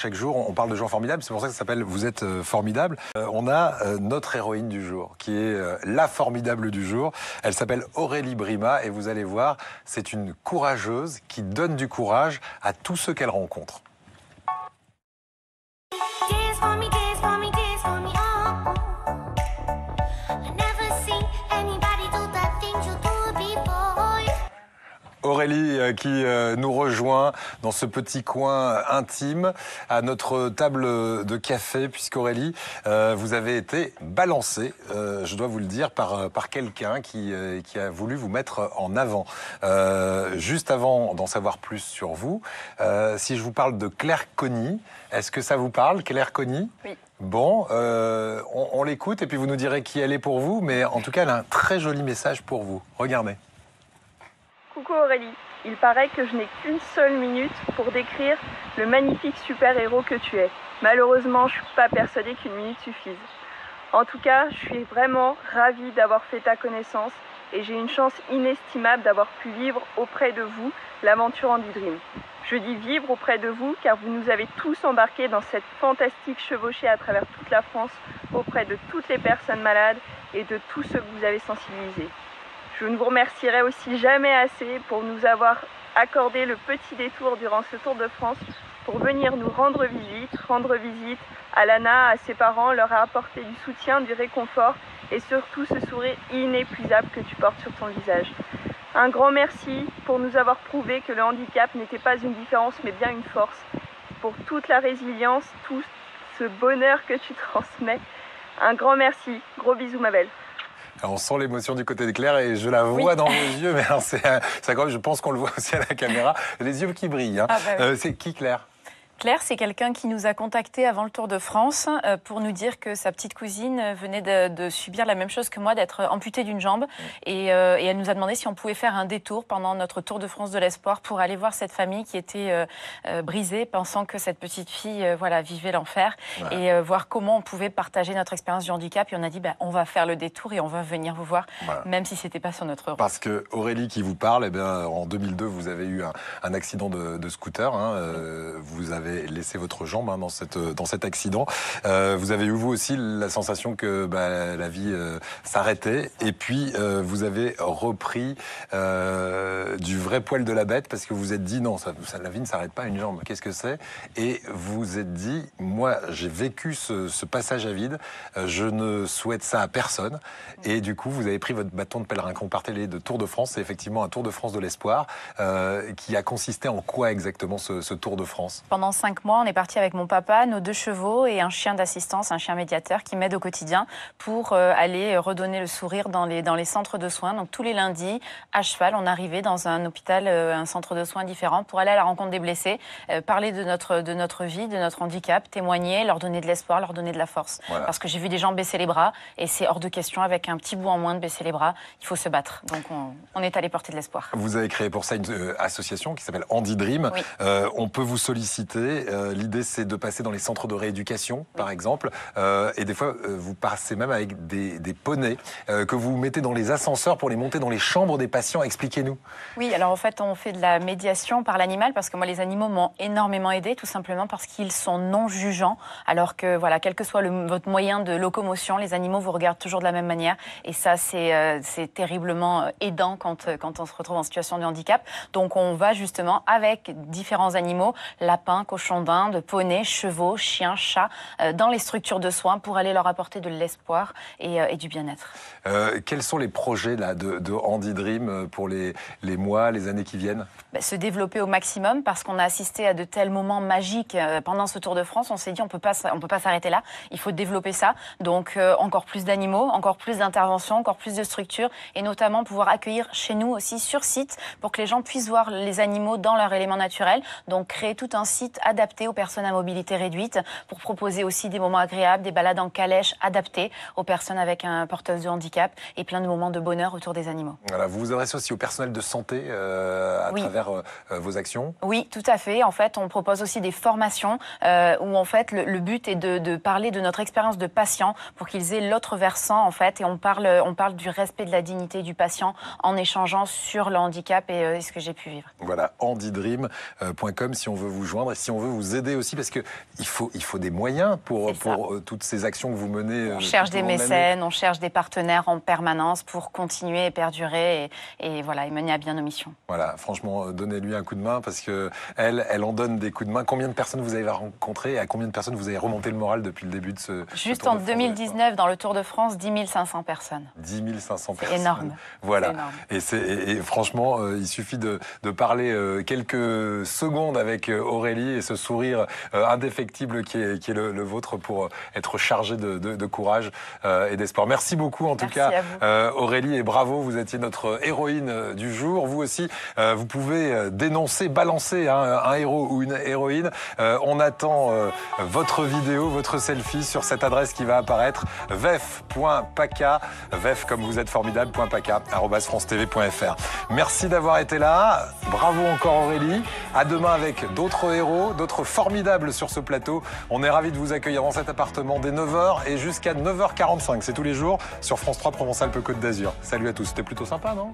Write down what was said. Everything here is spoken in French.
Chaque jour, on parle de gens formidables, c'est pour ça que ça s'appelle « Vous êtes formidable ». On a notre héroïne du jour, qui est la formidable du jour. Elle s'appelle Aurélie Brima et vous allez voir, c'est une courageuse qui donne du courage à tous ceux qu'elle rencontre. Aurélie qui nous rejoint dans ce petit coin intime à notre table de café, puisqu'Aurélie, vous avez été balancée, je dois vous le dire, par quelqu'un qui a voulu vous mettre en avant. Juste avant d'en savoir plus sur vous, si je vous parle de Claire Conny, est-ce que ça vous parle, Claire Conny ? Oui. Bon, on l'écoute et puis vous nous direz qui elle est pour vous, mais en tout cas, elle a un très joli message pour vous. Regardez. Coucou Aurélie, il paraît que je n'ai qu'une seule minute pour décrire le magnifique super-héros que tu es. Malheureusement, je ne suis pas persuadée qu'une minute suffise. En tout cas, je suis vraiment ravie d'avoir fait ta connaissance et j'ai une chance inestimable d'avoir pu vivre auprès de vous l'aventure Andy Dream. Je dis vivre auprès de vous car vous nous avez tous embarqués dans cette fantastique chevauchée à travers toute la France auprès de toutes les personnes malades et de tous ceux que vous avez sensibilisés. Je ne vous remercierai aussi jamais assez pour nous avoir accordé le petit détour durant ce Tour de France pour venir nous rendre visite à Lana, à ses parents, leur apporter du soutien, du réconfort et surtout ce sourire inépuisable que tu portes sur ton visage. Un grand merci pour nous avoir prouvé que le handicap n'était pas une différence mais bien une force, pour toute la résilience, tout ce bonheur que tu transmets. Un grand merci, gros bisous ma belle. Alors on sent l'émotion du côté de Claire et je la vois dans vos yeux, mais alors c'est je pense qu'on le voit aussi à la caméra, les yeux qui brillent. Hein. Ah bah oui. C'est qui Claire ? Claire, c'est quelqu'un qui nous a contactés avant le Tour de France pour nous dire que sa petite cousine venait de subir la même chose que moi, d'être amputée d'une jambe. Et elle nous a demandé si on pouvait faire un détour pendant notre Tour de France de l'espoir pour aller voir cette famille qui était brisée, pensant que cette petite fille vivait l'enfer. Ouais. Et voir comment on pouvait partager notre expérience du handicap. Et on a dit, on va faire le détour et on va venir vous voir, même si ce n'était pas sur notre route. Parce que Aurélie qui vous parle, en 2002, vous avez eu un accident de scooter. Vous avez laissé votre jambe dans cet accident. Vous avez eu vous aussi la sensation que la vie s'arrêtait et puis vous avez repris du vrai poil de la bête parce que vous vous êtes dit non, la vie ne s'arrête pas à une jambe, qu'est-ce que c'est? Et vous vous êtes dit, moi j'ai vécu ce passage à vide, je ne souhaite ça à personne et du coup vous avez pris votre bâton de pèlerin. Quand vous partez de Tour de France, c'est effectivement un Tour de France de l'espoir qui a consisté en quoi exactement ce Tour de France? Pendant 5 mois, on est parti avec mon papa, nos 2 chevaux et un chien d'assistance, un chien médiateur qui m'aide au quotidien pour aller redonner le sourire dans les centres de soins. Donc tous les lundis, à cheval, on arrivait dans un hôpital, un centre de soins différent pour aller à la rencontre des blessés, parler de notre vie, de notre handicap, témoigner, leur donner de l'espoir, leur donner de la force. Voilà. Parce que j'ai vu des gens baisser les bras et c'est hors de question avec un petit bout en moins de baisser les bras. Il faut se battre. Donc on est allé porter de l'espoir. Vous avez créé pour ça une association qui s'appelle Andy Dream. Oui. On peut vous solliciter. L'idée, c'est de passer dans les centres de rééducation, par exemple. Et des fois, vous passez même avec des poneys que vous mettez dans les ascenseurs pour les monter dans les chambres des patients. Expliquez-nous. Oui, alors en fait, on fait de la médiation par l'animal parce que moi, les animaux m'ont énormément aidé, tout simplement parce qu'ils sont non jugeants. Alors que, quel que soit votre moyen de locomotion, les animaux vous regardent toujours de la même manière. Et ça, c'est terriblement aidant quand on se retrouve en situation de handicap. Donc, on va justement avec différents animaux, lapins, cochons d'Inde, poneys, chevaux, chiens, chats, dans les structures de soins pour aller leur apporter de l'espoir et du bien-être. Quels sont les projets là, de Andy Dream pour les mois, les années qui viennent? Se développer au maximum parce qu'on a assisté à de tels moments magiques pendant ce Tour de France. On s'est dit on peut pas s'arrêter là, il faut développer ça. Donc encore plus d'animaux, encore plus d'interventions, encore plus de structures et notamment pouvoir accueillir chez nous aussi sur site pour que les gens puissent voir les animaux dans leur élément naturel. Donc créer tout un site adapté aux personnes à mobilité réduite pour proposer aussi des moments agréables, des balades en calèche adaptées aux personnes avec un porteur de handicap et plein de moments de bonheur autour des animaux. Voilà, vous vous adressez aussi au personnel de santé à travers vos actions? Oui, tout à fait. En fait, on propose aussi des formations où en fait le but est de parler de notre expérience de patient pour qu'ils aient l'autre versant en fait et on parle du respect de la dignité du patient en échangeant sur le handicap et ce que j'ai pu vivre. Voilà, andydream.com si on veut vous joindre. Si si on veut vous aider aussi, parce que il faut des moyens pour toutes ces actions que vous menez. On cherche des mécènes, on cherche des partenaires en permanence pour continuer et perdurer et mener à bien nos missions. Voilà, franchement, donnez-lui un coup de main parce que elle en donne des coups de main. Combien de personnes vous avez rencontrées et à combien de personnes vous avez remonté le moral depuis le début de ce Juste Tour en de France, 2019, dans le Tour de France, 10 500 personnes. 10 500 personnes. Énorme. Voilà. Énorme. Et franchement, il suffit de parler quelques secondes avec Aurélie et ce sourire indéfectible qui est le vôtre pour être chargé de courage et d'espoir. Merci beaucoup en tout cas, Aurélie, et bravo, vous étiez notre héroïne du jour. Vous aussi, vous pouvez dénoncer, balancer un héros ou une héroïne. On attend votre vidéo, votre selfie sur cette adresse qui va apparaître, vef.paca, vef comme vous êtes formidable, .paca, @francetv.fr. Merci d'avoir été là. Bravo encore Aurélie. À demain avec d'autres héros, d'autres formidables sur ce plateau. On est ravis de vous accueillir dans cet appartement dès 9h et jusqu'à 9h45. C'est tous les jours sur France 3 Provence-Alpes-Côte d'Azur. Salut à tous. C'était plutôt sympa, non ?